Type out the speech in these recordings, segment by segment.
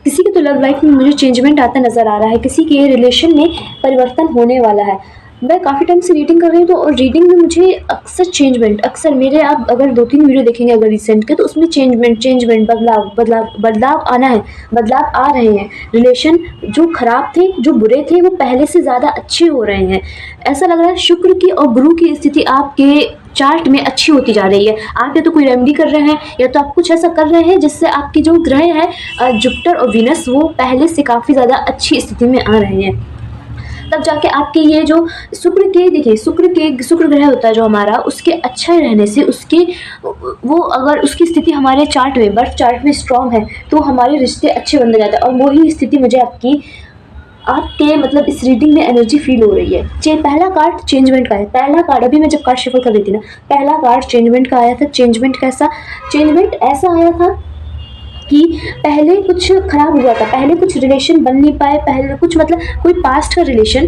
किसी के तो लव लाइफ में मुझे चेंजमेंट आता नज़र आ रहा है, किसी के रिलेशन में परिवर्तन होने वाला है। मैं काफ़ी टाइम से रीडिंग कर रही हूँ, तो और रीडिंग में मुझे अक्सर चेंजमेंट, अक्सर मेरे, आप अगर 2-3 वीडियो देखेंगे अगर रिसेंट के, तो उसमें चेंजमेंट, बदलाव आना है, बदलाव आ रहे हैं। रिलेशन जो खराब थे, जो बुरे थे, वो पहले से ज़्यादा अच्छे हो रहे हैं। ऐसा लग रहा है शुक्र की और गुरु की स्थिति आपके चार्ट में अच्छी होती जा रही है। आप या तो कोई रेमेडी कर रहे हैं, या तो आप कुछ ऐसा कर रहे हैं जिससे आपके जो ग्रह है जुपिटर और वीनस, वो पहले से काफ़ी ज़्यादा अच्छी स्थिति में आ रहे हैं। तब जाके आपके ये जो शुक्र के, देखिए शुक्र ग्रह होता है जो हमारा, उसके अच्छा रहने से, उसके वो अगर उसकी स्थिति हमारे चार्ट में, बर्थ चार्ट में स्ट्रांग है, तो हमारे रिश्ते अच्छे बनते जाते हैं। और वही स्थिति मुझे आपके मतलब इस रीडिंग में एनर्जी फील हो रही है। पहला कार्ड चेंजमेंट का है। पहला कार्ड, अभी मैं जब कार्ड शफल कर रही थी ना, पहला कार्ड चेंजमेंट का आया था। चेंजमेंट कैसा? चेंजमेंट ऐसा आया था कि पहले कुछ खराब हुआ था, पहले कुछ रिलेशन बन नहीं पाए, पहले कुछ मतलब कोई पास्ट का रिलेशन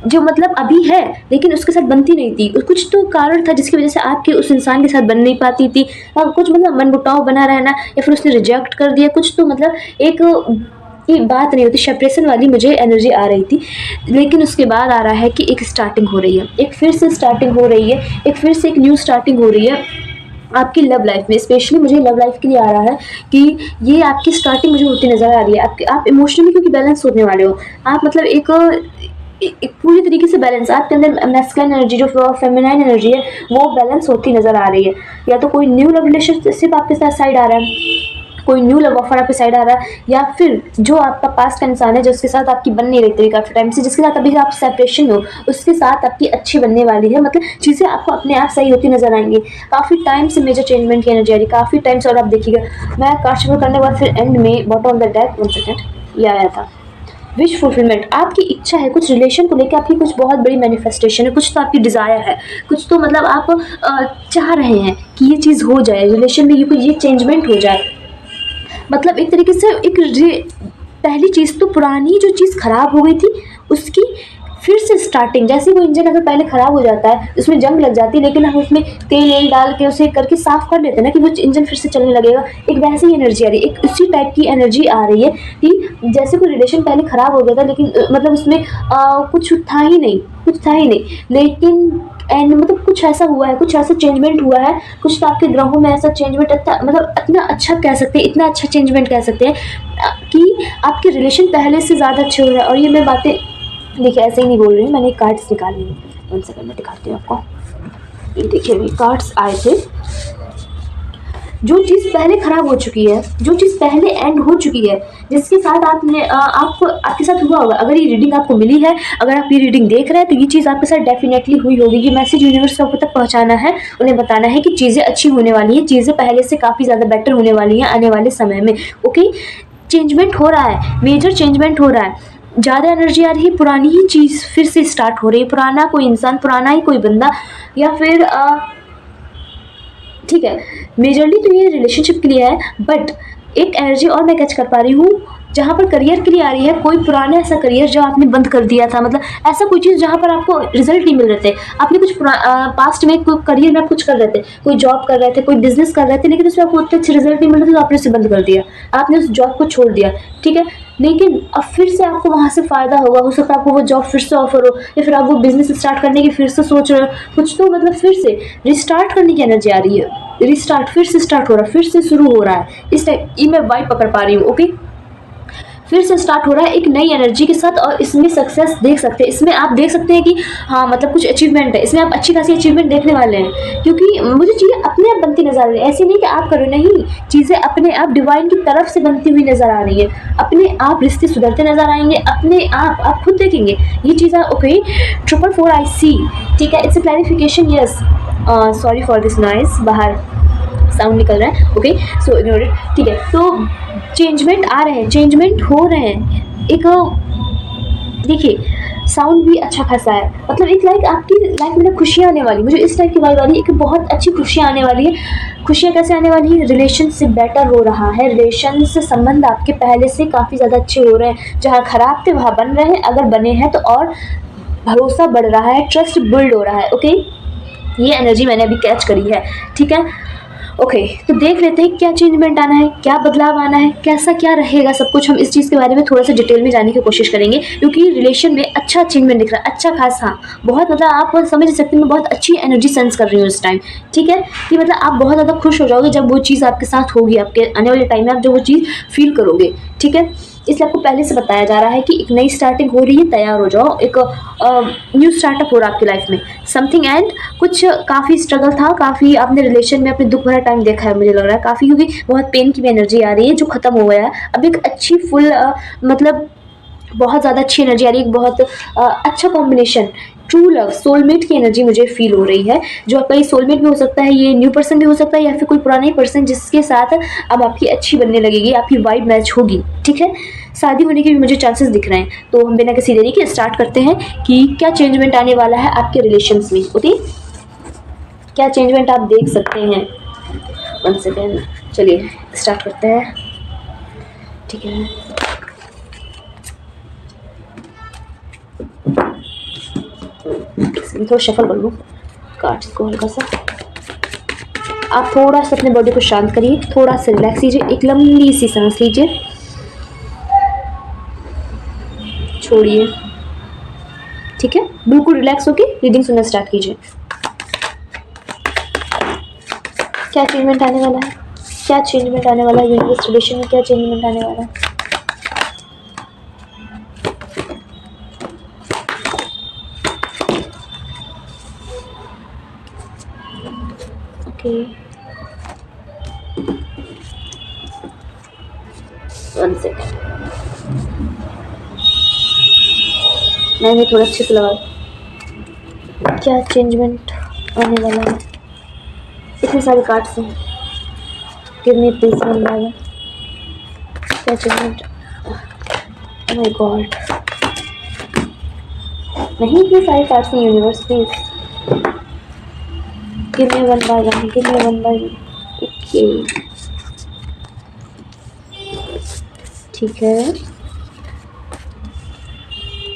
जो मतलब अभी है लेकिन उसके साथ बनती नहीं थी, कुछ तो कारण था जिसकी वजह से आपके उस इंसान के साथ बन नहीं पाती थी, और कुछ मतलब मनमुटाव बना रहना, या फिर उसने रिजेक्ट कर दिया, कुछ तो मतलब एक ये बात नहीं होती, सेपरेशन वाली मुझे एनर्जी आ रही थी। लेकिन उसके बाद आ रहा है कि एक स्टार्टिंग हो रही है, एक फिर से स्टार्टिंग हो रही है, एक फिर से एक न्यू स्टार्टिंग हो रही है आपकी लव लाइफ में। स्पेशली मुझे लव लाइफ के लिए आ रहा है कि ये आपकी स्टार्टिंग मुझे होती नज़र आ रही है। आप इमोशनली क्योंकि बैलेंस होने वाले हो, आप मतलब एक पूरी तरीके से बैलेंस, आपके अंदर मैस्कुलिन एनर्जी जो फेमिनाइन एनर्जी है वो बैलेंस होती नज़र आ रही है। या तो कोई न्यू लव रिलेशनशिप आपके साथ साइड आ रहा है, कोई न्यू लव ऑफर आपके साइड आ रहा है, या फिर जो आपका पास्ट का इंसान है जिसके साथ आपकी बन नहीं रही थी काफ़ी टाइम से, जिसके साथ अभी आप सेपरेशन हो, उसके साथ आपकी अच्छी बनने वाली है। मतलब चीज़ें आपको अपने आप सही होती नजर आएंगी। काफ़ी टाइम से मेजर चेंजमेंट की एनर्जी आ रही, काफ़ी टाइम से। और आप देखिएगा, मैं कार्ड शफल करने के बाद फिर एंड में bottom of the deck 1 second ये आया था, विश फुलफिलमेंट। आपकी इच्छा है, कुछ रिलेशन को लेकर आपकी कुछ बहुत बड़ी मैनिफेस्टेशन है, कुछ तो आपकी डिज़ायर है, कुछ तो मतलब आप चाह रहे हैं कि ये चीज़ हो जाए, रिलेशन में ये चेंजमेंट हो जाए। मतलब एक तरीके से पहली चीज़ तो पुरानी जो चीज़ खराब हो गई थी उसकी फिर से स्टार्टिंग। जैसे वो इंजन अगर पहले ख़राब हो जाता है, उसमें जंग लग जाती है, लेकिन हम उसमें तेल डाल के उसे करके साफ़ कर लेते हैं ना कि वो इंजन फिर से चलने लगेगा। एक वैसी ही एनर्जी आ रही है, एक उसी टाइप की एनर्जी आ रही है कि जैसे कोई रिलेशन पहले ख़राब हो गया था, लेकिन मतलब उसमें कुछ था ही नहीं, लेकिन एंड मतलब कुछ ऐसा हुआ है, कुछ ऐसा चेंजमेंट हुआ है, कुछ तो आपके ग्रहों में ऐसा चेंजमेंट मतलब इतना अच्छा कह सकते हैं, इतना अच्छा चेंजमेंट कह सकते हैं कि आपके रिलेशन पहले से ज़्यादा अच्छे हो रहे हैं। और ये मैं बातें देखिए ऐसे ही नहीं बोल रही हूँ, मैंने कार्ड्स निकाले हैं, 1 सेकंड में दिखाती हूँ आपको। ये देखिए अभी कार्ड्स आए थे। जो चीज़ पहले ख़राब हो चुकी है, जो चीज़ पहले एंड हो चुकी है, जिसके साथ आपके साथ हुआ होगा, अगर ये रीडिंग आपको मिली है, अगर आप ये रीडिंग देख रहे हैं, तो ये चीज़ आपके साथ डेफिनेटली हुई होगी। ये मैसेज यूनिवर्स को तक पहुंचाना है, उन्हें बताना है कि चीज़ें अच्छी होने वाली हैं, चीज़ें पहले से काफ़ी ज़्यादा बेटर होने वाली हैं आने वाले समय में। ओके, चेंजमेंट हो रहा है, मेजर चेंजमेंट हो रहा है, ज़्यादा एनर्जी आ रही है, पुरानी ही चीज़ फिर से स्टार्ट हो रही है, पुराना कोई इंसान, पुराना ही कोई बंदा, या फिर ठीक है, मेजरली तो ये रिलेशनशिप के लिए है। बट एक एनर्जी और मैं कैच कर पा रही हूँ जहाँ पर करियर के लिए आ रही है, कोई पुराना ऐसा करियर जो आपने बंद कर दिया था, मतलब ऐसा कोई चीज़ जहाँ पर आपको रिजल्ट नहीं मिल रहे थे, आपने कुछ पास्ट में कोई करियर में आप कुछ कर रहे थे, कोई जॉब कर रहे थे, कोई बिजनेस कर रहे थे, लेकिन उसमें आपको उतने अच्छे रिजल्ट नहीं मिल रहे थे, तो आपने उसे बंद कर दिया, आपने उस जॉब को छोड़ दिया, ठीक है। लेकिन अब फिर से आपको वहाँ से फ़ायदा होगा, हो सकता है आपको वो जॉब फिर से ऑफर हो, या फिर आप वो बिजनेस स्टार्ट करने की फिर से सोच रहे हो, कुछ तो मतलब फिर से रिस्टार्ट करने की एनर्जी आ रही है, रिस्टार्ट फिर से स्टार्ट हो रहा है, फिर से शुरू हो रहा है। इस टाइप ये मैं वाइब पकड़ पा रही हूँ। ओके, फिर से स्टार्ट हो रहा है एक नई एनर्जी के साथ, और इसमें सक्सेस देख सकते हैं, इसमें आप देख सकते हैं कि हाँ मतलब कुछ अचीवमेंट है, इसमें आप अच्छी खासी अचीवमेंट देखने वाले हैं, क्योंकि मुझे चीज़ें अपने आप बनती नजर आ रही है। ऐसी नहीं कि आप करो, नहीं, चीज़ें अपने आप डिवाइन की तरफ से बनती हुई नजर आ रही है, अपने आप रिश्ते सुधरते नजर आएंगे, अपने आप खुद देखेंगे ये चीज़ें। ओके, 444 I see, ठीक है, it's a clarification. Yes, sorry for this noise, बाहर साउंड निकल रहा है। ओके, सो इग्नोर इट, ठीक है। तो चेंजमेंट आ रहे हैं, चेंजमेंट हो रहे हैं, एक देखिए साउंड भी अच्छा खासा है, मतलब एक लाइक आपकी लाइफ में खुशियाँ आने वाली, मुझे इस टाइप की वाइब आ रही है कि बहुत अच्छी खुशियाँ आने वाली है। खुशियाँ कैसे आने वाली है? रिलेशन से बेटर हो रहा है, रिलेशन से संबंध आपके पहले से काफ़ी ज़्यादा अच्छे हो रहे हैं, जहाँ खराब थे वहाँ बन रहे हैं, अगर बने हैं तो और भरोसा बढ़ रहा है, ट्रस्ट बिल्ड हो रहा है। ओके, ये एनर्जी मैंने अभी कैच करी है, ठीक है। ओके, तो देख लेते हैं क्या चेंजमेंट आना है, क्या बदलाव आना है, कैसा क्या रहेगा सब कुछ। हम इस चीज़ के बारे में थोड़ा सा डिटेल में जानने की कोशिश करेंगे, क्योंकि रिलेशन में अच्छा चेंजमेंट दिख रहा है, अच्छा खासा, बहुत मतलब आप समझ सकते हैं मैं बहुत अच्छी एनर्जी सेंस कर रही हूँ इस टाइम। ठीक है, कि मतलब आप बहुत ज़्यादा खुश हो जाओगे जब वो चीज़ आपके साथ होगी, आपके आने वाले टाइम में आप जब वो चीज़ फील करोगे। ठीक है, इसलिए आपको पहले से बताया जा रहा है कि एक नई स्टार्टिंग हो रही है, तैयार हो जाओ, एक न्यू स्टार्टअप हो रहा है आपकी लाइफ में, समथिंग एंड कुछ काफ़ी स्ट्रगल था, काफ़ी आपने रिलेशन में अपने दुख भरा टाइम देखा है, मुझे लग रहा है काफ़ी, क्योंकि बहुत पेन की भी एनर्जी आ रही है जो ख़त्म हो गया है। अब एक अच्छी फुल मतलब बहुत ज़्यादा अच्छी एनर्जी आ रही है, एक बहुत अच्छा कॉम्बिनेशन, ट्रू लव, सोलमेट की एनर्जी मुझे फील हो रही है, जो आपका ये सोलमेट भी हो सकता है, ये न्यू पर्सन भी हो सकता है, या फिर कोई पुराना ही पर्सन जिसके साथ अब आपकी अच्छी बनने लगेगी, आपकी वाइब मैच होगी। ठीक है, शादी होने के भी मुझे चांसेस दिख रहे हैं। तो हम बिना किसी देरी के स्टार्ट करते हैं कि क्या चेंजमेंट आने वाला है आपके रिलेशंस में। ओके, क्या चेंजमेंट आप देख सकते हैं। 1 सेकेंड, चलिए स्टार्ट करते हैं। ठीक है, थोड़ा शफल कर लूँ कार्ड्स को हल्का सा। आप थोड़ा सा अपने बॉडी को शांत करिए, थोड़ा सा रिलैक्स कीजिए, एक लंबी सी सांस लीजिए, छोड़िए। ठीक है, बिल्कुल रिलैक्स होके रीडिंग सुनना स्टार्ट कीजिए। क्या चेंजमेंट आने वाला है, क्या चेंजमेंट आने वाला है यूनिवर्स रिलेशन में, क्या चेंजमेंट आने वाला है। ओके, 1 सेकेंड, मैंने थोड़ा अच्छे से लगा। क्या चेंजमेंट आने वाला है, इतने सारे कार्ड्स हैं, give me please one by one. क्या चेंजमेंट, ओह माय गॉड, नहीं इतने सारे कार्ड्स हैं universe, please give me one by one, give me one by one. Okay, ठीक है।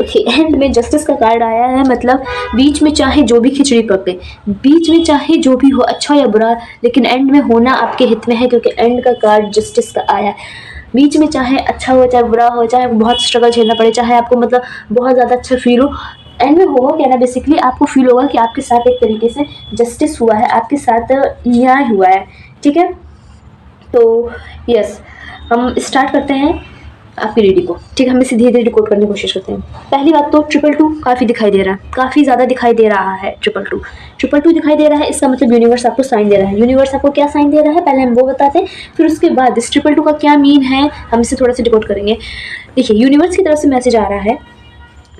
ओके, एंड में जस्टिस का कार्ड आया है, मतलब बीच में चाहे जो भी खिचड़ी पके, बीच में चाहे जो भी हो, अच्छा या बुरा, लेकिन एंड में होना आपके हित में है, क्योंकि एंड का कार्ड जस्टिस का आया है। बीच में चाहे अच्छा हो चाहे बुरा हो, चाहे बहुत स्ट्रगल झेलना पड़े, चाहे आपको मतलब बहुत ज़्यादा अच्छा फील हो, एंड में होगा क्या ना, बेसिकली आपको फील होगा कि आपके साथ एक तरीके से जस्टिस हुआ है, आपके साथ न्याय हुआ है। ठीक है, तो यस, हम स्टार्ट करते हैं आपकी रीडिंग को। ठीक है, हम इसे धीरे धीरे डिकोड करने की कोशिश करते हैं। पहली बात तो 222 काफ़ी दिखाई दे रहा है, काफ़ी ज़्यादा दिखाई दे रहा है। 222 दिखाई दे रहा है, इसका मतलब यूनिवर्स आपको साइन दे रहा है। यूनिवर्स आपको क्या साइन दे रहा है पहले हम वो बताते हैं, फिर उसके बाद इस 222 का क्या मीन है हम इसे थोड़ा सा डिकोड करेंगे। देखिए, यूनिवर्स की तरफ से मैसेज आ रहा है,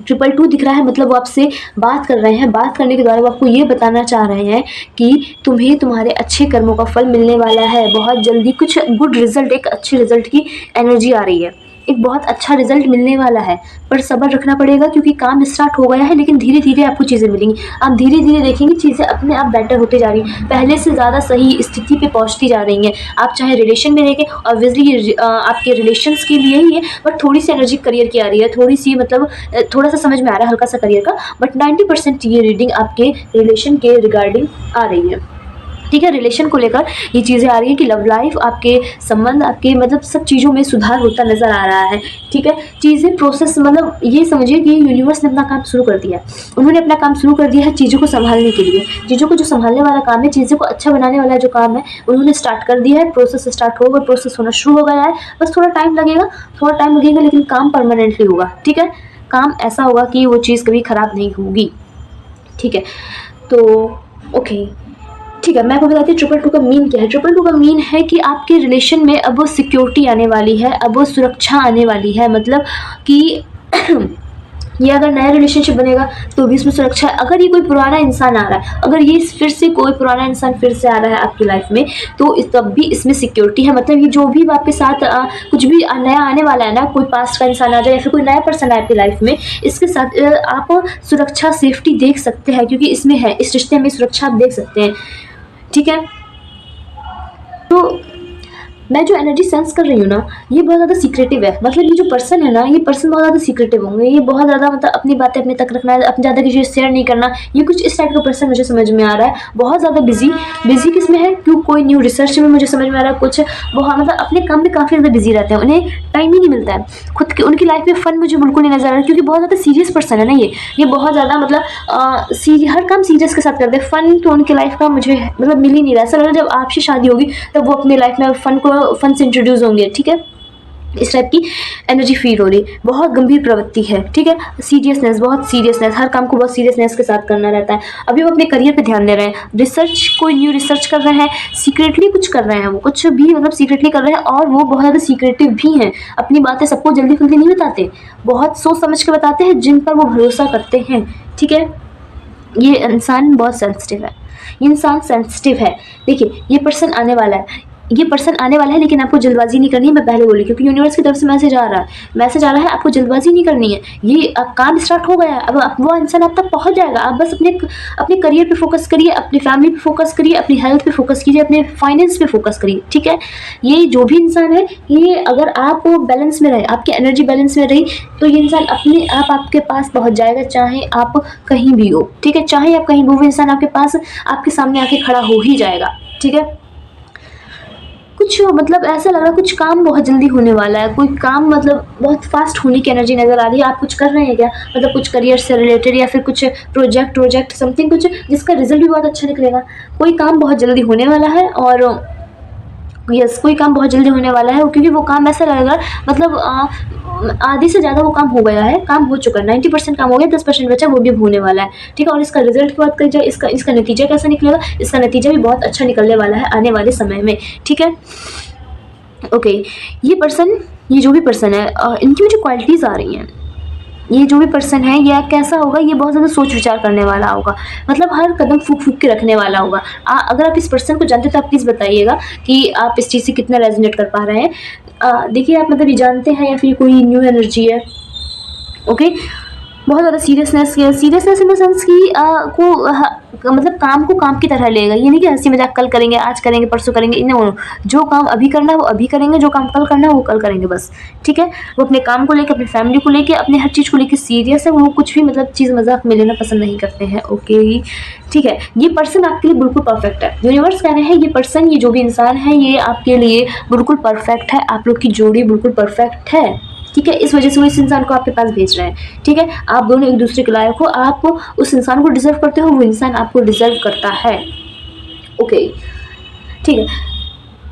222 दिख रहा है, मतलब वो आपसे बात कर रहे हैं, बात करने के द्वारा वो आपको ये बताना चाह रहे हैं कि तुम्हें तुम्हारे अच्छे कर्मों का फल मिलने वाला है बहुत जल्दी। कुछ गुड रिजल्ट, एक अच्छे रिजल्ट की एनर्जी आ रही है, एक बहुत अच्छा रिजल्ट मिलने वाला है, पर सब्र रखना पड़ेगा क्योंकि काम स्टार्ट हो गया है, लेकिन धीरे धीरे आपको चीज़ें मिलेंगी। आप धीरे धीरे देखेंगे चीज़ें अपने आप बेटर होते जा रही हैं, पहले से ज़्यादा सही स्थिति पे पहुंचती जा रही हैं। आप चाहे रिलेशन में रहेंगे, ऑब्वियसली आपके रिलेशंस के लिए ही है, बट थोड़ी सी एनर्जी करियर की आ रही है, थोड़ी सी मतलब थोड़ा सा समझ में आ रहा है हल्का सा करियर का, बट 90% ये रीडिंग आपके रिलेशन के रिगार्डिंग आ रही है। ठीक है, रिलेशन को लेकर ये चीज़ें आ रही हैं कि लव लाइफ, आपके संबंध, आपके मतलब सब चीज़ों में सुधार होता नज़र आ रहा है। ठीक है, चीज़ें प्रोसेस, मतलब ये समझिए कि यूनिवर्स ने अपना काम शुरू कर दिया है, उन्होंने अपना काम शुरू कर दिया है चीज़ों को संभालने के लिए। चीज़ों को जो संभालने वाला काम है, चीज़ों को अच्छा बनाने वाला जो काम है, उन्होंने स्टार्ट कर दिया है। प्रोसेस स्टार्ट होगा, प्रोसेस होना शुरू हो गया है, बस थोड़ा टाइम लगेगा, लेकिन काम परमानेंटली होगा। ठीक है, काम ऐसा होगा कि वो चीज़ कभी ख़राब नहीं होगी। ठीक है, तो ओके, ठीक है, मैं आपको बताती हूँ 222 का मीन क्या है। 222 का मीन है कि आपके रिलेशन में अब वो सिक्योरिटी आने वाली है, अब वो सुरक्षा आने वाली है, मतलब कि ये अगर नया रिलेशनशिप बनेगा तो भी इसमें सुरक्षा है। अगर ये कोई पुराना इंसान आ रहा है, अगर ये फिर से कोई पुराना इंसान फिर से आ रहा है आपकी लाइफ में, तो तब भी इसमें सिक्योरिटी है। मतलब ये जो भी आपके साथ कुछ भी नया आने वाला है ना, कोई पास्ट का इंसान आ जाए या फिर कोई नया पर्सन आए आपकी लाइफ में, इसके साथ आप सुरक्षा, सेफ्टी देख सकते हैं, क्योंकि इसमें है, इस रिश्ते में सुरक्षा आप देख सकते हैं। ठीक है, तो मैं जो एनर्जी सेंस कर रही हूँ ना, ये बहुत ज़्यादा सीक्रेटिव है। मतलब ये जो पर्सन है ना, ये पर्सन बहुत ज़्यादा सीक्रेटिव होंगे, ये बहुत ज़्यादा मतलब अपनी बातें अपने तक रखना, अपने ज़्यादा किसी से शेयर नहीं करना, ये कुछ इस टाइप का पर्सन मुझे समझ में आ रहा है। बहुत ज़्यादा बिजी किस में है, क्यों कोई न्यू रिसर्च में मुझे समझ में आ रहा है। कुछ बहुत मतलब अपने काम में काफ़ी ज़्यादा बिजी रहते हैं, उन्हें टाइम ही नहीं मिलता है खुद के। उनकी लाइफ में फ़न मुझे बिल्कुल नहीं नज़र आ रहा है, क्योंकि बहुत ज़्यादा सीरियस पर्सन है ना ये बहुत ज़्यादा मतलब हर काम सीरियस के साथ करते हैं। फ़न तो उनकी लाइफ का मुझे मतलब मिल ही नहीं रहा। ऐसा लग रहा है जब आपसे शादी होगी तब वो अपनी लाइफ में फ़न से इंट्रोड्यूस होंगे, ठीक है। इस टाइप की एनर्जी फील हो रही। बहुत गंभीर प्रवृत्ति है, ठीक है। सीरियसनेस, बहुत सीरियसनेस, हर काम को बहुत सीरियसनेस के साथ करना रहता है। अभी वो अपने करियर पे ध्यान दे रहे हैं, रिसर्च, कोई न्यू रिसर्च कर रहे हैं, सीक्रेटली कुछ कर रहे हैं, वो कुछ भी मतलब सीक्रेटली कर रहे हैं, और वो बहुत ज़्यादा सीक्रेटिव भी हैं। अपनी बातें सबको जल्दी जल्दी नहीं बताते, बहुत सोच समझ के बताते हैं, जिन पर वो भरोसा करते हैं, ठीक है। ये इंसान बहुत सेंसिटिव है, ये इंसान सेंसिटिव है। देखिए ये पर्सन आने वाला है, ये पर्सन आने वाला है, लेकिन आपको जल्दबाजी नहीं करनी है। मैं पहले बोली, क्योंकि यूनिवर्स की तरफ से मैसेज आ रहा है, आपको जल्दबाजी नहीं करनी है। ये अब काम स्टार्ट हो गया है, अब वो इंसान आप तक पहुंच जाएगा। आप बस अपने करियर पे फोकस करिए, अपनी फैमिली पे फोकस करिए, अपनी हेल्थ पे फोकस कीजिए, अपने फाइनेंस पे फोकस करिए, ठीक है। ये जो भी इंसान है, ये अगर आप बैलेंस में रहे, आपकी एनर्जी बैलेंस में रही, तो ये इंसान अपने आप आपके पास पहुंच जाएगा, चाहे आप कहीं भी हो, ठीक है। चाहे आप कहीं भी हो, वो इंसान आपके पास, आपके सामने आके खड़ा हो ही जाएगा, ठीक है। कुछ मतलब ऐसा लग रहा है कुछ काम बहुत जल्दी होने वाला है, कोई काम मतलब बहुत फास्ट होने की एनर्जी नज़र आ रही है। आप कुछ कर रहे हैं क्या, मतलब कुछ करियर से रिलेटेड, या फिर कुछ प्रोजेक्ट समथिंग, कुछ जिसका रिजल्ट भी बहुत अच्छा निकलेगा। कोई काम बहुत जल्दी होने वाला है, और यस, कोई काम बहुत जल्दी होने वाला है, क्योंकि वो काम ऐसा लगेगा मतलब आधे से ज़्यादा वो काम हो गया है, काम हो चुका है, 90% काम हो गया, 10% बचा, वो भी होने वाला है, ठीक है। और इसका रिजल्ट की बात करी जाए, इसका नतीजा कैसा निकलेगा, इसका नतीजा भी बहुत अच्छा निकलने वाला है आने वाले समय में, ठीक है। ओके, ये पर्सन, ये जो भी पर्सन है, इनकी मुझे क्वालिटीज़ आ रही हैं। ये जो भी पर्सन है, ये कैसा होगा, ये बहुत ज़्यादा सोच विचार करने वाला होगा, मतलब हर कदम फूक फूक के रखने वाला होगा। अगर आप इस पर्सन को जानते हो तो आप प्लीज़ बताइएगा कि आप इस चीज़ से कितना रेजोनेट कर पा रहे हैं। देखिए आप मतलब ये जानते हैं, या फिर कोई न्यू एनर्जी है, ओके। बहुत ज़्यादा सीरियसनेस इन द सेंस कि मतलब काम को काम की तरह लेगा। ये नहीं कि हंसी मजाक कल करेंगे, आज करेंगे, परसों करेंगे, नो। जो काम अभी करना है वो अभी करेंगे, जो काम कल करना है वो कल करेंगे, बस, ठीक है। वो अपने काम को लेकर, अपनी फैमिली को लेकर, अपने हर चीज़ को लेकर सीरियस है। वो कुछ भी मतलब चीज़ मजाक में लेना पसंद नहीं करते हैं, ओके, ठीक है। ये पर्सन आपके लिए बिल्कुल परफेक्ट है। यूनिवर्स कह रहे हैं ये पर्सन, ये जो भी इंसान है, ये आपके लिए बिल्कुल परफेक्ट है। आप लोग की जोड़ी बिल्कुल परफेक्ट है, ठीक है। इस वजह से वो इस इंसान को आपके पास भेज रहे हैं, ठीक है। आप दोनों एक दूसरे के लायक हो, आप उस इंसान को डिजर्व करते हो, वो इंसान आपको डिजर्व करता है, ओके, ठीक है।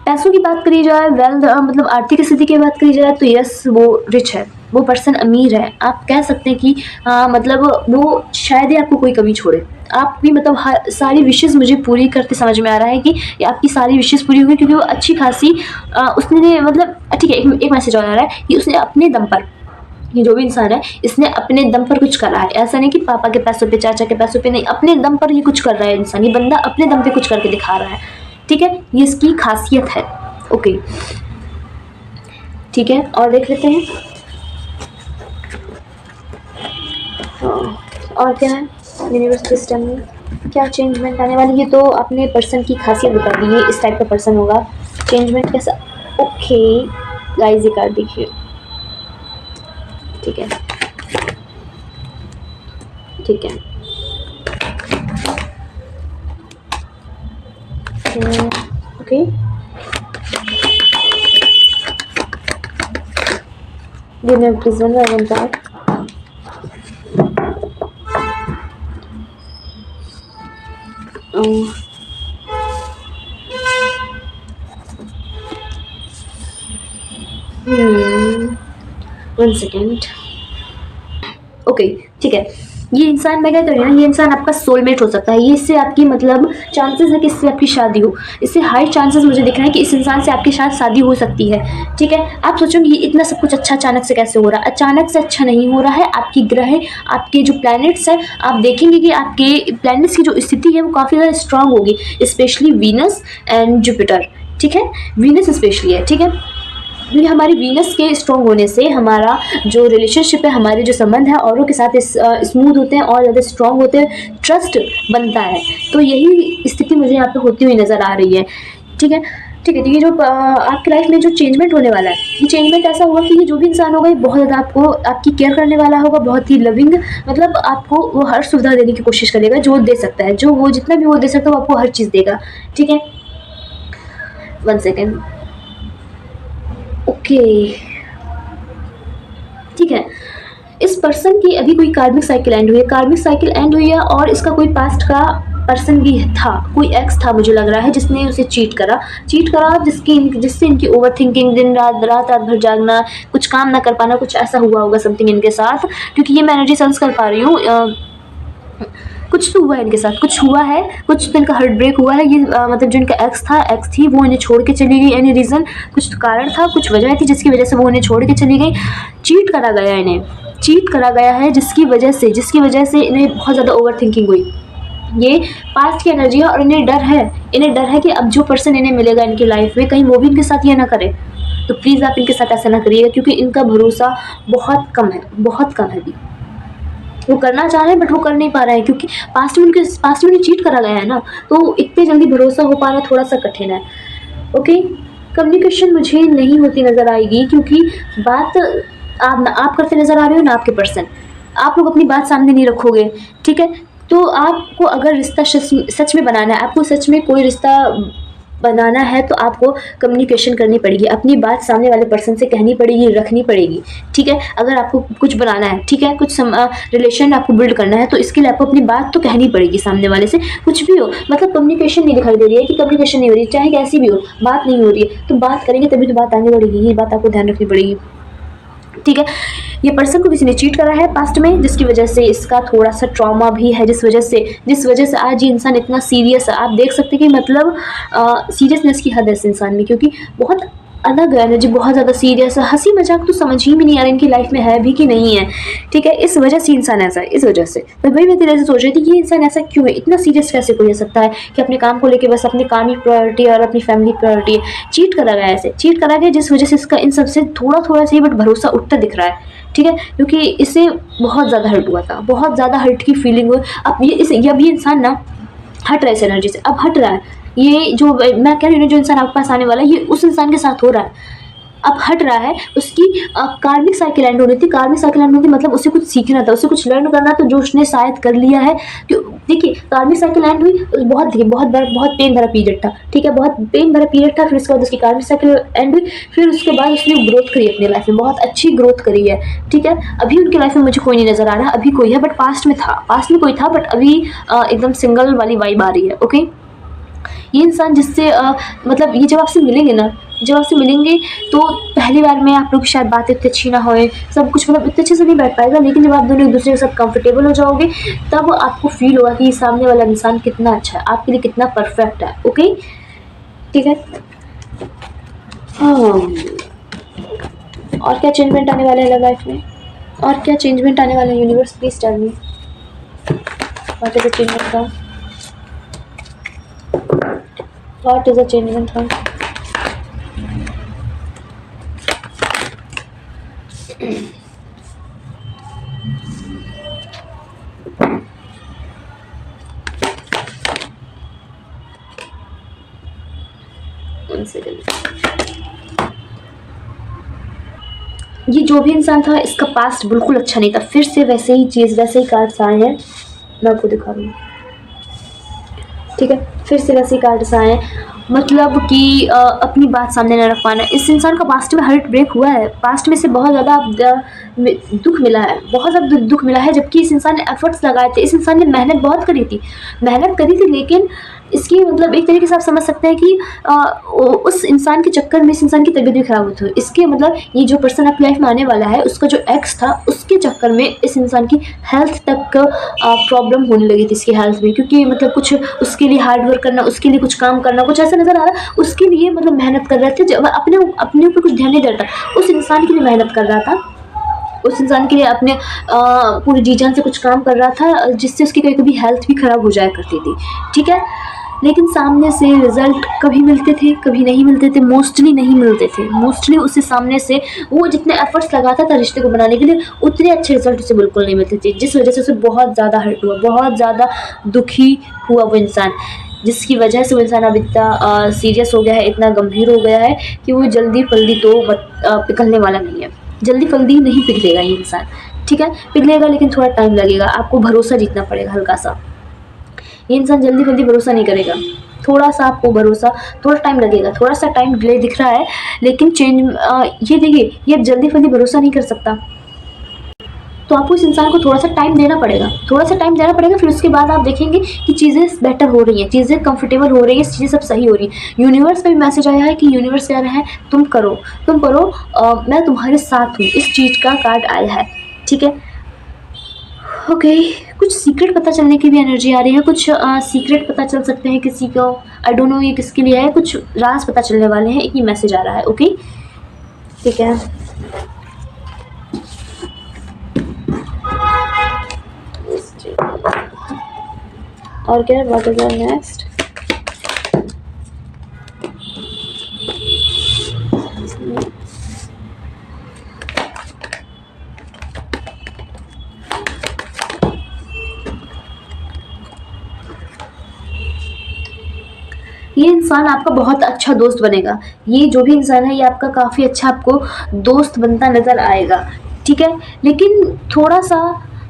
पैसों की बात करी जाए, वेल्थ मतलब आर्थिक स्थिति की बात करी जाए, तो यस वो रिच है, वो पर्सन अमीर है। आप कह सकते हैं कि मतलब वो शायद ही आपको कोई कमी छोड़े। आप भी मतलब सारी विशेज़ मुझे पूरी करते समझ में आ रहा है कि आपकी सारी विशेज़ पूरी होगी, क्योंकि वो अच्छी खासी उसने मतलब ठीक है। एक मैसेज और आ रहा है कि उसने अपने दम पर, ये जो भी इंसान है, इसने अपने दम पर कुछ करा है। ऐसा नहीं कि पापा के पैसों पे, चाचा के पैसों पे, नहीं, अपने दम पर ये कुछ कर रहा है इंसान। ये बंदा अपने दम पे कुछ करके दिखा रहा है, ठीक है। ये इसकी खासियत है, ओके, ठीक है। और देख लेते हैं और क्या है यूनिवर्स सिस्टम में, क्या चेंजमेंट आने वाली है। तो अपने पर्सन की खासियत बता दी, ये इस टाइप का पर्सन होगा। चेंजमेंट कैसा, ओके गाइस, ये कार्ड देखिए, ठीक है, ठीक है, okay. Give me please one card. One second. Okay, ठीक है। ये इंसान, मैं क्या कर रही हूँ ना, ये इंसान आपका सोलमेट हो सकता है। ये इससे आपकी मतलब चांसेस है कि इससे आपकी शादी हो। इससे हाई चांसेस मुझे दिख रहे हैं कि इस इंसान से आपकी शायद शादी हो सकती है, ठीक है। आप सोचोगे ये इतना सब कुछ अच्छा अचानक से कैसे हो रहा है। अचानक से अच्छा नहीं हो रहा है। आपकी ग्रह, आपके जो प्लैनेट्स हैं, आप देखेंगे कि आपके प्लैनेट्स की जो स्थिति है वो काफ़ी ज़्यादा स्ट्रांग होगी, स्पेशली वीनस एंड जुपिटर, ठीक है। वीनस स्पेशली है, ठीक है, क्योंकि हमारी वीनस के स्ट्रॉन्ग होने से हमारा जो रिलेशनशिप है, हमारे जो संबंध है औरों के साथ स्मूथ होते हैं और ज़्यादा स्ट्रॉन्ग होते हैं, ट्रस्ट बनता है। तो यही स्थिति मुझे यहाँ पे होती हुई नज़र आ रही है, ठीक है। ठीक है, तो ये जो आपकी लाइफ में जो चेंजमेंट होने वाला है, ये चेंजमेंट ऐसा होगा कि ये जो भी इंसान होगा ये बहुत ज़्यादा आपको आपकी केयर करने वाला होगा, बहुत ही लविंग, मतलब आपको वो हर सुविधा देने की कोशिश करेगा जो दे सकता है, जो वो जितना भी वो दे सकता है वो आपको हर चीज़ देगा। ठीक है, 1 सेकेंड। ओके, ठीक है। इस पर्सन की अभी कोई कार्मिक साइकिल एंड हुई है, कार्मिक साइकिल एंड हुई है, और इसका कोई पास्ट का पर्सन भी था, कोई एक्स था मुझे लग रहा है, जिसने उसे चीट करा जिससे इनकी ओवर थिंकिंग, दिन रात रात रात भर जागना, कुछ काम ना कर पाना, कुछ ऐसा हुआ होगा समथिंग इनके साथ, क्योंकि ये मैं एनर्जी सेंस कर पा रही हूँ। कुछ तो हुआ है इनके साथ, कुछ हुआ है, कुछ तो इनका हार्ट ब्रेक हुआ है। ये मतलब जो इनका एक्स थी वो इन्हें छोड़ के चली गई, एनी रीज़न, कुछ कारण था, कुछ वजह थी जिसकी वजह से वो इन्हें छोड़ के चली गई। चीट करा गया इन्हें, चीट करा गया है, जिसकी वजह से इन्हें बहुत ज़्यादा ओवर थिंकिंग हुई। ये पास्ट की एनर्जी है और इन्हें डर है कि अब जो पर्सन इन्हें मिलेगा इनकी लाइफ में, कहीं वो भी इनके साथ ये ना करे। तो प्लीज़ आप इनके साथ ऐसा ना करिएगा, क्योंकि इनका भरोसा बहुत कम है अभी। वो करना चाह रहे हैं बट वो कर नहीं पा रहे हैं, क्योंकि पास्ट में उन्हें चीट करा गया है ना, तो इतने जल्दी भरोसा हो पाना थोड़ा सा कठिन है। ओके, कम्युनिकेशन मुझे नहीं होती नज़र आएगी, क्योंकि बात आप करते नज़र आ रहे हो ना, आपके पर्सन, आप लोग अपनी बात सामने नहीं रखोगे। ठीक है, तो आपको अगर रिश्ता सच में बनाना है, आपको सच में कोई रिश्ता बनाना है, तो आपको कम्युनिकेशन करनी पड़ेगी, अपनी बात सामने वाले पर्सन से कहनी पड़ेगी, रखनी पड़ेगी। ठीक है, अगर आपको कुछ बनाना है, ठीक है, कुछ रिलेशन आपको बिल्ड करना है, तो इसके लिए आपको अपनी बात तो कहनी पड़ेगी सामने वाले से, कुछ भी हो। मतलब कम्युनिकेशन नहीं दिखाई दे रही है कि कम्युनिकेशन नहीं हो रही, चाहे कैसी भी हो, बात नहीं हो रही है, तो बात करेंगे तभी तो बात आगे बढ़ेगी, ये बात आपको ध्यान रखनी पड़ेगी। ठीक है, ये पर्सन को किसी ने चीट करा है पास्ट में, जिसकी वजह से इसका थोड़ा सा ट्रॉमा भी है, जिस वजह से आज ये इंसान इतना सीरियस है। आप देख सकते हैं कि मतलब सीरियसनेस की हद है इस इंसान में, क्योंकि बहुत अलग एनर्जी, बहुत ज़्यादा सीरियस है। हंसी मजाक तो समझ ही में नहीं आ रहा इनकी लाइफ में है भी कि नहीं है। ठीक है, इस वजह से इंसान ऐसा है, इस वजह से तो भाई मैं तेरे से सोच रही थी कि ये इंसान ऐसा क्यों है, इतना सीरियस कैसे कोई हो सकता है कि अपने काम को लेकर बस अपने काम ही प्रायोरिटी और अपनी फैमिली प्रायोरिटी है। चीट करा गया, ऐसे चीट करा गया, जिस वजह से इसका इन सबसे थोड़ा सही बट भरोसा उठता दिख रहा है। ठीक है, क्योंकि इसे बहुत ज़्यादा हर्ट हुआ था, बहुत ज़्यादा हर्ट की फीलिंग हुई। अब ये इंसान ना हट रहा है इस एनर्जी से, अब हट रहा है। ये जो मैं कह रही हूँ, जो इंसान आपके पास आने वाला है, ये उस इंसान के साथ हो रहा है, अब हट रहा है। उसकी कार्मिक साइकिल एंड होनी थी, कार्मिक साइकिल एंड होनी मतलब उसे कुछ सीखना था, उसे कुछ लर्न करना था, जो उसने शायद कर लिया है। देखिए, कार्मिक साइकिल एंड हुई, बहुत पेन भरा पीरियड था। ठीक है, बहुत पेन भरा पीरियड था, फिर उसके बाद उसकी कार्मिक साइकिल एंड हुई, फिर उसके बाद उसने ग्रोथ करी अपनी लाइफ में, बहुत अच्छी ग्रोथ करी है। ठीक है, अभी उनकी लाइफ में मुझे कोई नहीं नजर आ रहा, अभी कोई है बट पास्ट में कोई था, बट अभी एकदम सिंगल वाली वाइब आ रही है। ओके, ये इंसान जिससे मतलब ये जब आपसे मिलेंगे तो पहली बार में आप लोग की शायद बातें इतनी अच्छी ना होए, सब कुछ मतलब इतने अच्छे से नहीं बैठ पाएगा, लेकिन जब आप दोनों एक दूसरे के साथ कंफर्टेबल हो जाओगे, तब आपको फील होगा कि सामने वाला इंसान कितना अच्छा है, आपके लिए कितना परफेक्ट है। ओके, ठीक है। और क्या चेंजमेंट आने वाला है लाइफ में, और क्या चेंजमेंट आने वाला है? Universe please tell me what is the changement का, व्हाट इज द चेंजमेंट का? ये जो भी इंसान था, इसका पास्ट बिल्कुल अच्छा नहीं था। फिर से वैसे ही कार्ड्स आए हैं, मैं आपको दिखा रही हूँ। ठीक है, फिर से वैसे ही कार्ड्स आए हैं, मतलब कि अपनी बात सामने न रख पाना। इस इंसान का पास्ट में हार्ट ब्रेक हुआ है, पास्ट में से बहुत ज़्यादा दुख मिला है, बहुत ज़्यादा दुख मिला है, जबकि इस इंसान ने एफर्ट्स लगाए थे, इस इंसान ने मेहनत बहुत करी थी, लेकिन इसकी मतलब एक तरीके से आप समझ सकते हैं कि उस इंसान के चक्कर में इस इंसान की तबीयत भी खराब होती है। इसके मतलब ये जो पर्सन आपकी लाइफ में आने वाला है, उसका जो एक्स था, उसके चक्कर में इस इंसान की हेल्थ तक प्रॉब्लम होने लगी थी, इसकी हेल्थ में, क्योंकि मतलब कुछ उसके लिए हार्ड वर्क करना, उसके लिए कुछ काम करना, कुछ ऐसा नज़र आ रहा है, उसके लिए मतलब मेहनत कर रहे थे, जब अपने ऊपर कुछ ध्यान नहीं देता, उस इंसान के लिए मेहनत कर रहा था, उस इंसान के लिए अपने पूरी जी जान से कुछ काम कर रहा था, जिससे उसकी कभी हेल्थ भी ख़राब हो जाया करती थी। ठीक है, लेकिन सामने से रिजल्ट कभी मिलते थे, कभी नहीं मिलते थे, मोस्टली नहीं मिलते थे। मोस्टली उसे सामने से वो जितने एफर्ट्स लगाता था रिश्ते को बनाने के लिए, उतने अच्छे रिजल्ट उसे बिल्कुल नहीं मिलते थे, जिस वजह से उसे बहुत ज़्यादा हर्ट हुआ, बहुत ज़्यादा दुखी हुआ वो इंसान। जिसकी वजह से वो इंसान अब इतना सीरियस हो गया है, इतना गंभीर हो गया है कि वो जल्दी फल्दी तो पिघलने वाला नहीं है। जल्दी फल्दी नहीं पिघलेगा ये इंसान, ठीक है? पिघलेगा लेकिन थोड़ा टाइम लगेगा, आपको भरोसा जीतना पड़ेगा हल्का-सा। ये इंसान जल्दी जल्दी भरोसा नहीं करेगा, थोड़ा सा आपको भरोसा, थोड़ा टाइम लगेगा, थोड़ा सा टाइम डिले दिख रहा है, लेकिन ये देखिए, ये जल्दी जल्दी भरोसा नहीं कर सकता, तो आपको इस इंसान को थोड़ा सा टाइम देना पड़ेगा, थोड़ा सा टाइम देना पड़ेगा। फिर उसके बाद आप देखेंगे कि चीज़ें बेटर हो रही हैं, चीज़ें कंफर्टेबल हो रही हैं, चीज़ें सब सही हो रही हैं। यूनिवर्स का भी मैसेज आया है कि यूनिवर्स कह रहा है तुम करो, तुम करो, मैं तुम्हारे साथ हूँ, इस चीज़ का कार्ड आया है, ठीक है? ओके, कुछ सीक्रेट पता चलने की भी एनर्जी आ रही है, कुछ सीक्रेट पता चल सकते हैं किसी को, आई डोंट नो ये किसके लिए है, कुछ राज पता चलने वाले हैं, एक ही मैसेज आ रहा है। ओके, ठीक है। और क्या, व्हाट इज नेक्स्ट? ये इंसान आपका बहुत अच्छा दोस्त बनेगा, ये जो भी इंसान है ये आपका काफ़ी अच्छा आपको दोस्त बनता नज़र आएगा, ठीक है? लेकिन थोड़ा सा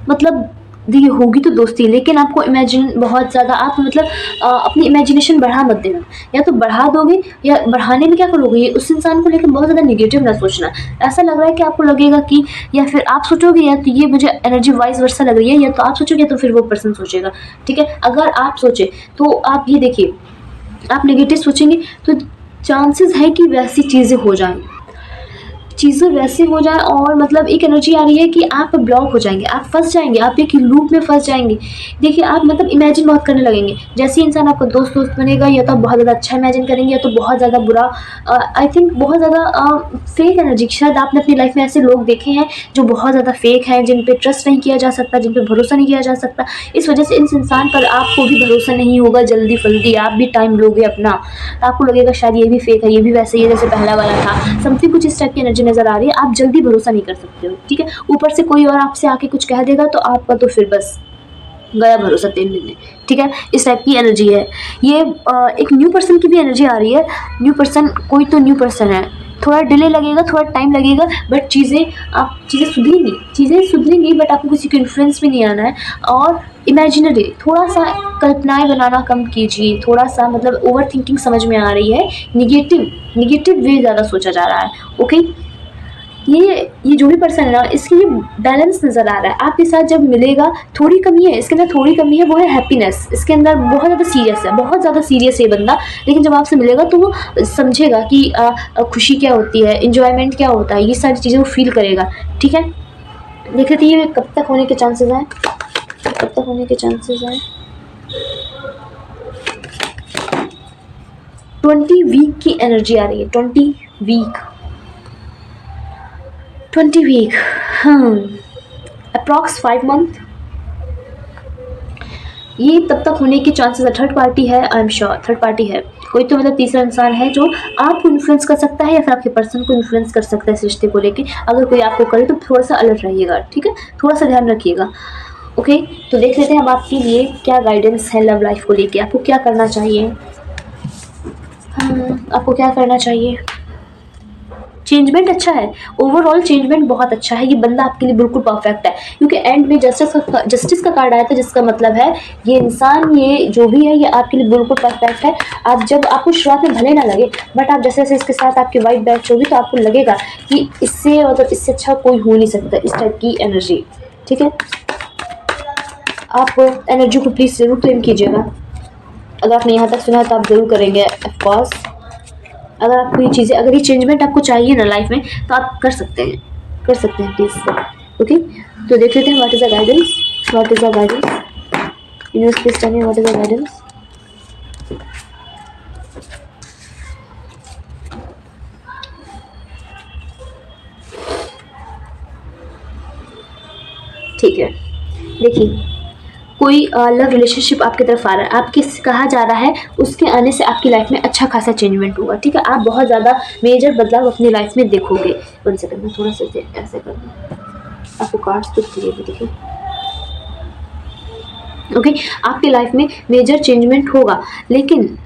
मतलब देखिए, होगी तो दोस्ती, लेकिन आपको इमेजिन बहुत ज़्यादा, आप मतलब अपनी इमेजिनेशन बढ़ा मत देना, या तो बढ़ा दोगे या बढ़ाने में क्या करोगे, ये उस इंसान को लेकर बहुत ज़्यादा नेगेटिव ना सोचना। ऐसा लग रहा है कि आपको लगेगा कि या फिर आप सोचोगे, या तो ये मुझे एनर्जी वाइज वर्सा लग रही है, या तो आप सोचोगे या तो फिर वो पर्सन सोचेगा, ठीक है? अगर आप सोचे तो आप ये देखिए, आप नेगेटिव सोचेंगे तो चांसेस है कि वैसी चीज़ें हो जाएँ, चीज़ें वैसे हो जाए, और मतलब एक एनर्जी आ रही है कि आप ब्लॉक हो जाएंगे, आप फंस जाएंगे, आप एक लूप में फंस जाएंगे। देखिए, आप मतलब इमेजिन बहुत करने लगेंगे, जैसे इंसान आपका दोस्त बनेगा, या तो आप बहुत ज़्यादा अच्छा इमेजिन करेंगे, या तो बहुत ज़्यादा बुरा। आई थिंक बहुत ज़्यादा फेक एनर्जी, शायद आपने अपनी लाइफ में ऐसे लोग देखे हैं जो बहुत ज़्यादा फेक हैं, जिन पे ट्रस्ट नहीं किया जा सकता, जिन पे भरोसा नहीं किया जा सकता। इस वजह से इस इंसान पर आपको भी भरोसा नहीं होगा जल्दी फल्दी, आप भी टाइम लोगे अपना, आपको लगेगा शायद ये भी फेक है, ये भी वैसे ही है जैसे पहला वाला था, समथिंग कुछ इस टाइप की एनर्जी नज़र आ रही है। आप जल्दी भरोसा नहीं कर सकते हो, ठीक है? ऊपर से कोई और आपसे आके कुछ कह देगा तो आपका तो फिर बस गया भरोसा 3 दिन में, ठीक है? इस टाइप की एनर्जी है। ये एक न्यू पर्सन की भी एनर्जी आ रही है, न्यू पर्सन, कोई तो न्यू पर्सन है, थोड़ा डिले लगेगा, थोड़ा टाइम लगेगा, बट चीज़ें सुधरेंगी, बट आपको किसी को इन्फ्लुएंस में नहीं आना है। और इमेजिनरी, थोड़ा सा कल्पनाएं बनाना कम कीजिए, थोड़ा सा मतलब ओवर थिंकिंग समझ में आ रही है, निगेटिव वे ज़्यादा सोचा जा रहा है। ओके, ये जो भी पर्सन है ना, इसके लिए बैलेंस नज़र आ रहा है, आपके साथ जब मिलेगा, थोड़ी कमी है इसके अंदर, थोड़ी कमी है, वो है हैप्पीनेस, इसके अंदर बहुत ज़्यादा सीरियस है, बहुत ज़्यादा सीरियस है ये बंदा, लेकिन जब आपसे मिलेगा तो वो समझेगा कि खुशी क्या होती है, इंजॉयमेंट क्या होता है, ये सारी चीज़ें वो फील करेगा, ठीक है? देख लेते ये कब तक होने के चांसेस हैं, कब तक होने के चांसेस हैं। 20 वीक की एनर्जी आ रही है, 20 वीक, हाँ, अप्रॉक्स 5 मंथ, ये तब तक होने के चांसेस है। थर्ड पार्टी है, I am sure third party है, कोई तो मतलब तीसरा इंसान है जो आपको इन्फ्लुएंस कर सकता है, या फिर आपके पर्सन को इन्फ्लुएंस कर सकता है इस रिश्ते को लेके। अगर कोई आपको करे तो थोड़ा सा अलर्ट रहिएगा, ठीक है? थोड़ा सा ध्यान रखिएगा। ओके, तो देख लेते हैं अब आपके लिए क्या गाइडेंस है लव लाइफ को लेके, आपको क्या करना चाहिए, आपको क्या करना चाहिए। चेंजमेंट अच्छा है, ओवरऑल चेंजमेंट बहुत अच्छा है, ये बंदा आपके लिए बिल्कुल परफेक्ट है, क्योंकि एंड में जस्टिस का कार्ड आया था, जिसका मतलब है ये इंसान, ये जो भी है, ये आपके लिए बिल्कुल परफेक्ट है। आप जब आपको शुरुआत में भले ना लगे, बट आप जैसे जैसे इसके साथ आपकी वाइब बैच होगी तो आपको लगेगा कि इससे मतलब इससे अच्छा कोई हो नहीं सकता, इस टाइप की एनर्जी, ठीक है? आप एनर्जी को प्लीज़ ज़रूर क्लेम कीजिएगा, अगर आपने यहाँ तक सुना है तो आप ज़रूर करेंगे ऑफकोर्स। अगर आपको ये चीज़ें, अगर ये चेंजमेंट आपको चाहिए ना लाइफ में, तो आप कर सकते हैं प्लीज़। ओके, तो देख लेते हैं what is the guidance, universe please tell me what is the guidance. ठीक है, देखिए, कोई लव रिलेशनशिप आपकी तरफ आ रहा है, आपके कहा जा रहा है उसके आने से आपकी लाइफ में अच्छा खासा चेंजमेंट होगा, ठीक है? आप बहुत ज़्यादा मेजर बदलाव अपनी लाइफ में देखोगे। 1 सेकंड में थोड़ा सा ऐसे कर दूँ, आपको कार्ड्स दिख रही है, देखिए ओके, आपकी लाइफ में मेजर चेंजमेंट होगा, लेकिन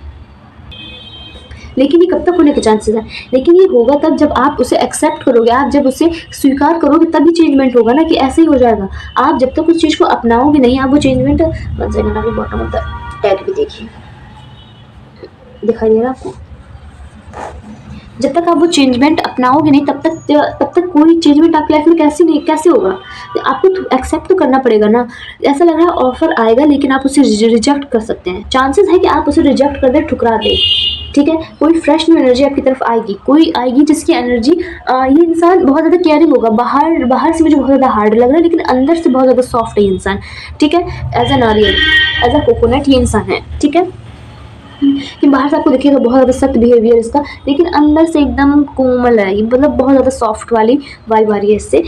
ये कब तक होने के चांसेस हैं? लेकिन ये होगा तब जब आप उसे एक्सेप्ट करोगे, आप जब उसे स्वीकार करोगे तभी चेंजमेंट होगा ना, कि ऐसे ही हो जाएगा। आप जब तक उस चीज़ को अपनाओगे नहीं, आप वो चेंजमेंट, वन सेकंड, अभी बॉटम ऑफ द टैग भी देखिए, दिखाई दे रहा है आपको? जब तक आप वो चेंजमेंट अपनाओगे नहीं, तब तक कोई चेंजमेंट आपकी लाइफ में कैसे होगा? आपको एक्सेप्ट तो करना पड़ेगा ना। ऐसा लग रहा है ऑफर आएगा, लेकिन आप उसे रिजेक्ट कर सकते हैं। चांसेस है कि आप उसे रिजेक्ट कर दे, ठुकरा दे, ठीक है? कोई फ्रेश न्यू एनर्जी आपकी तरफ आएगी, कोई आएगी जिसकी एनर्जी, ये इंसान बहुत ज़्यादा केयरिंग होगा। बाहर से मुझे बहुत ज़्यादा हार्ड लग रहा है, लेकिन अंदर से बहुत ज़्यादा सॉफ्ट है ये इंसान, ठीक है? एज अ नारियल, एज अ कोकोनट ये इंसान है, ठीक है? कि बाहर से आपको दिखेगा बहुत ज़्यादा सख्त बिहेवियर इसका, लेकिन अंदर से एकदम कोमल है ये, मतलब बहुत ज़्यादा सॉफ्ट वाली वाइब आ रही है इससे,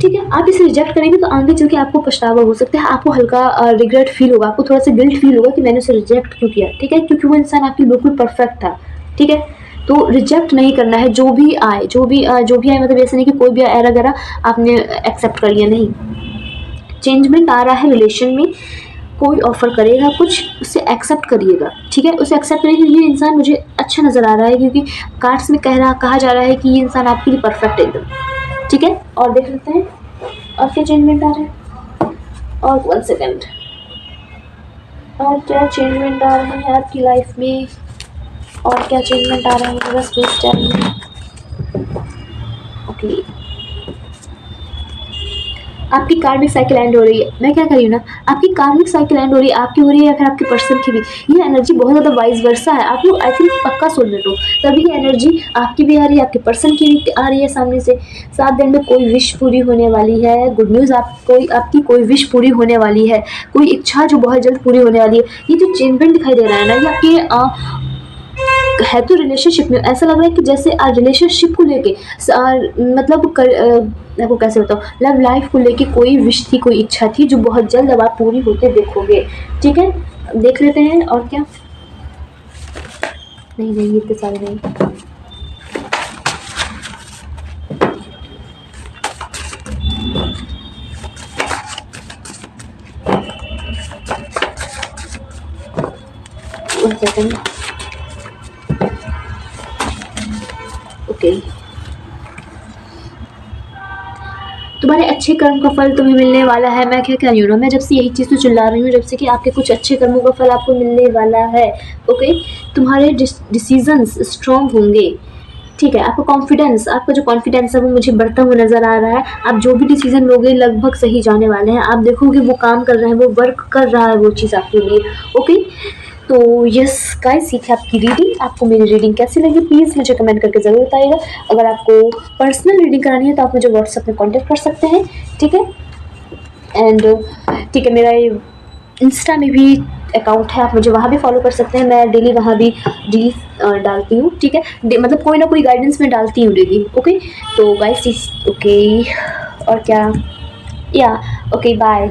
ठीक है? आप इसे रिजेक्ट करेंगे तो आगे चल के आपको पछतावा हो सकता है, आपको हल्का रिग्रेट फील होगा, आपको थोड़ा सा गिल्ट फील होगा कि मैंने उसे रिजेक्ट क्यों किया, ठीक है? क्योंकि वो इंसान आपके बिल्कुल परफेक्ट था, ठीक है? तो रिजेक्ट नहीं करना है, जो भी आए, मतलब ऐसा नहीं कि कोई भी आया वगैरह आपने एक्सेप्ट कर लिया, नहीं। चेंजमेंट आ रहा है रिलेशन में, कोई ऑफर करेगा कुछ, उसे एक्सेप्ट करिएगा, ठीक है? उसे एक्सेप्ट करिए, ये इंसान मुझे अच्छा नज़र आ रहा है, क्योंकि कार्ड्स में कहा जा रहा है कि ये इंसान आपके लिए परफेक्ट है एकदम, ठीक है? और देख लेते हैं और क्या चेंजमेंट आ रहा है, और 1 सेकेंड, और क्या चेंजमेंट आ रहा है आपकी लाइफ में, और क्या चेंजमेंट आ रहा है, मुझे बस प्लीज टेल मी। ओके, आपकी कार्मिक साइकिल एंड हो रही है, मैं क्या कर रही हूँ ना, आपकी कार्मिक साइकिल एंड हो रही है, आपकी हो रही है या फिर आपके पर्सन की भी। ये एनर्जी बहुत ज़्यादा वाइस वर्सा है, आप लोग आई थिंक पक्का सोलमेट हो, तभी ये एनर्जी आपकी भी आ रही है, आपके पर्सन की भी आ रही है सामने से। 7 दिन में कोई विश पूरी होने वाली है, गुड न्यूज़, आपकी कोई विश पूरी होने वाली है, कोई इच्छा जो बहुत जल्द पूरी होने वाली है। ये जो चेंजमेंट दिखाई दे रहा है ना, ये आपके है तो रिलेशनशिप में, ऐसा लग रहा है कि जैसे रिलेशनशिप को लेके मतलब आपको कैसे बताऊँ, लव लाइफ को लेके कोई विश थी, कोई इच्छा थी, जो बहुत जल्द अब आप पूरी होते देखोगे, ठीक है? देख लेते हैं और क्या। नहीं ये इतने सारे नहीं,1 सेकंड। ओके, तुम्हारे अच्छे कर्म का फल तुम्हें मिलने वाला है। मैं क्या कह रही हूँ ना, मैं जब से यही चीज़ तो चिल्ला रही हूँ, जब से कि आपके कुछ अच्छे कर्मों का फल आपको मिलने वाला है। ओके, तुम्हारे डिसीजंस स्ट्रॉन्ग होंगे, ठीक है? आपका कॉन्फिडेंस, आपका जो कॉन्फिडेंस है वो मुझे बढ़ता हुआ नज़र आ रहा है। आप जो भी डिसीजन लोगे लगभग सही जाने वाले हैं, आप देखोगे वो काम कर रहे हैं, वो वर्क कर रहा है वो चीज़ आपके लिए। ओके, तो यस गाइस, ये थी आपकी रीडिंग। आपको मेरी रीडिंग कैसी लगी प्लीज़ मुझे कमेंट करके ज़रूर बताइएगा। अगर आपको पर्सनल रीडिंग करानी है तो आप मुझे व्हाट्सएप में कॉन्टैक्ट कर सकते हैं, ठीक है? एंड ठीक है, मेरा इंस्टा में भी अकाउंट है, आप मुझे वहाँ भी फॉलो कर सकते हैं, मैं डेली वहाँ भी रील्स डालती हूँ, ठीक है? मतलब कोई ना कोई गाइडेंस में डालती हूँ डेली। ओके, तो गाइस, ओके, और क्या, या ओके, बाय।